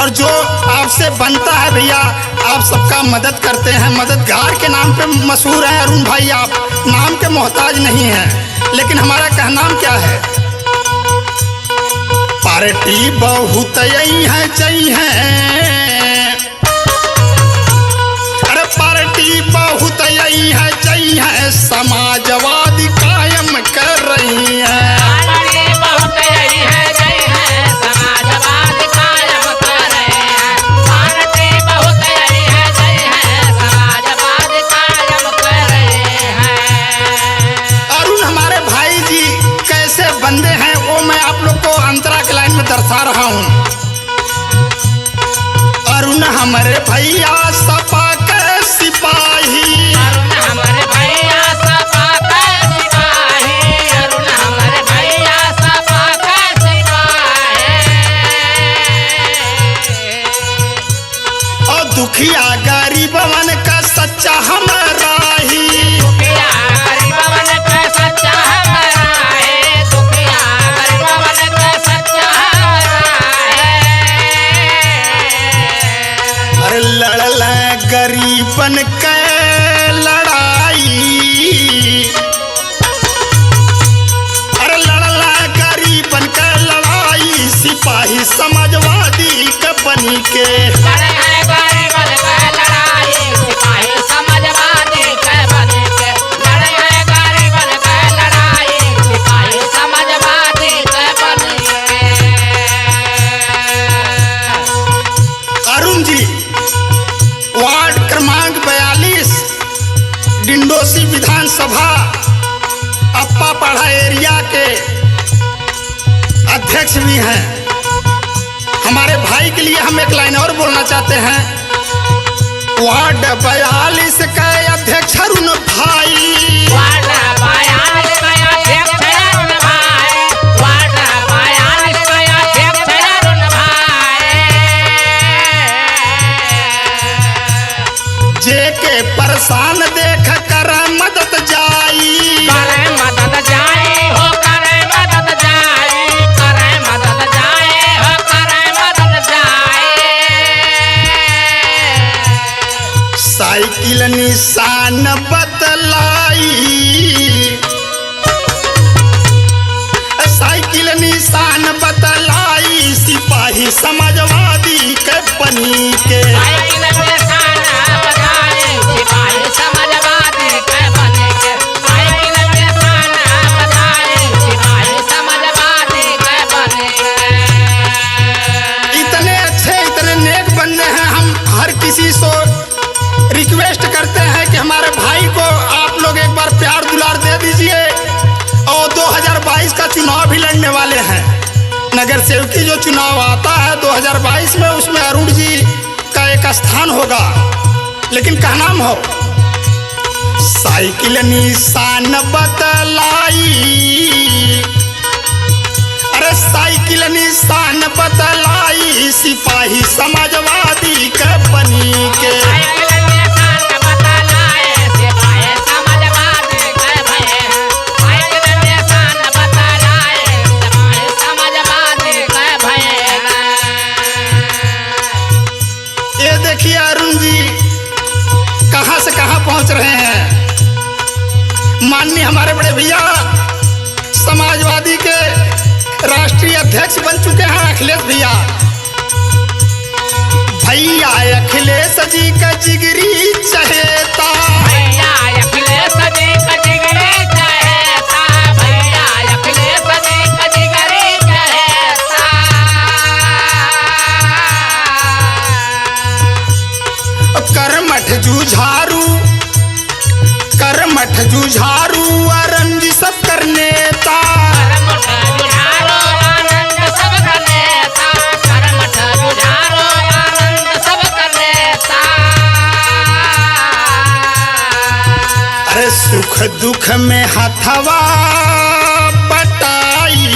और जो आपसे बनता है भैया, आप सबका मदद करते हैं, मददगार के नाम पे मशहूर हैं अरुण भाई। आप नाम के मोहताज नहीं हैं, लेकिन हमारा कहना क्या है, पार्टी बहुत यही है चाहिए, अरे पार्टी बहुत यही है चाहिए, समाजवादी कायम कर रही है। बंदे हैं वो मैं आप लोग को अंतरा के लाइन में दर्शा रहा हूँ। अरुण हमारे भैया सपा के सिपाही, अरुण हमारे भैया सपा के सिपाही, अरुण हमारे भैया सपा के सिपाही। और दुखिया गरीब मन का सच्चा हमारा ही, दुखिया गरीब मन का सच्चा हमारा है, दुखिया गरीब मन का सच्चा हमारा है। अरे लड़ल गरीबन के लड़ाई, अरे लड़ल गरीबन के लड़ाई, सिपाही समाजवादी के बनी के। लड़े हैं गरीबन के लड़ाई, सिपाही समाजवादी के बने के। लड़े हैं गरीबन के लड़ाई, सिपाही समाजवादी के बने के। अरुण जी वार्ड क्रमांक 42 डिंडोसी विधानसभा अप्पा पढ़ा एरिया के अध्यक्ष भी हैं। हमारे भाई के लिए हम एक लाइन और बोलना चाहते हैं। वार्ड 42 का अध्यक्ष अरुण भाई, वार्ड 42 का अध्यक्ष अरुण भाई, वार्ड 42 का अध्यक्ष अरुण भाई। जे के परेशान देख कर मदद जाई, करे मदद जाए हो, करे मदद जाए, करे मदद जाए हो, करे मदद जाए। साइकिल निशान बतलाई, साइकिल निशान बतलाई, सिपाही समाजवादी के बनी के। साइकिल निशान बजाए, सिपाही समाजवादी के बने के। साइकिल निशान बजाए, सिपाही समाजवादी के बने के। इतने अच्छे इतने नेक बंदे हैं। हम हर किसी से रिक्वेस्ट करते हैं कि हमारे भाई को आप लोग एक बार प्यार दुलार दे दीजिए। और 2022 का चुनाव भी लड़ने वाले हैं। नगर सेवकी जो चुनाव आता है 2022 में, उसमें अरुण जी का एक स्थान होगा। लेकिन क्या नाम हो, साइकिल निशान बतलाई, अरे साइकिल निशान बतलाई, सिपाही समाजवादी के बनी के। साइकिल निशान बतलाए, सिपाही समाजवादी के बने। साइकिल निशान बतलाए, सिपाही समाजवादी के बने। ये देखिए अरुण जी कहां से कहां पहुंच रहे हैं। माननीय हमारे बड़े भैया समाजवादी के राष्ट्रीय अध्यक्ष बन चुके हैं अखिलेश भैया। भैया अखिलेश जी का जिगरी चहेता, भैया अखिलेश जी का जिगरी चहेता, भैया अखिलेश जी का जिगरी चहेता। करमठ जुझारू, करमठ जुझारू अरंजी सब कर नेता। करमठ जुझारो आनंद सब कर नेता, करमठ जुझारो आनंद सब कर नेता। अरे सुख दुख में हथवा बटाई,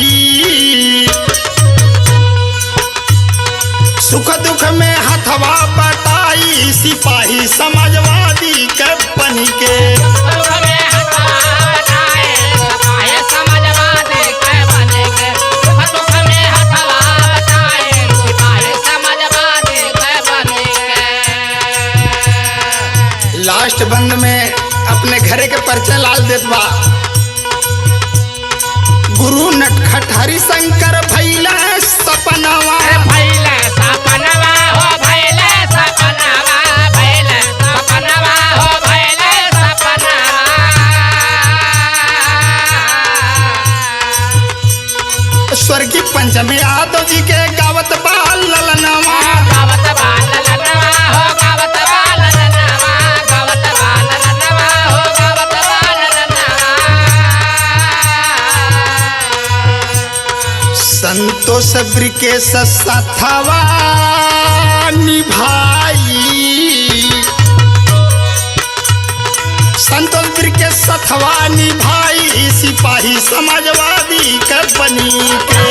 सुख दुख में हथवा बटाई, सिपाही समाजवादी के बन के। दुख में हथवा बटाए, सिपाही समाजवादी के बने के। दुख में हथवा बटाए, सिपाही समाजवादी हरिशंकर भैला सपनावा अरे भैले सपनवा हो भैले सपनवा भैले सपनवा हो भैले सपनवा स्वर्गीय पंचमी यादव जी के गावत बाल ललनवा गावत बाल ललनवा हो गावत बाल ललनवा गावत बाल ललनवा हो गावत बाल ललनवा संतोष ब्रिकेश साथवा निभाई संतोष ब्रिकेश साथवा निभाई सिपाही समाजवादी के बनी के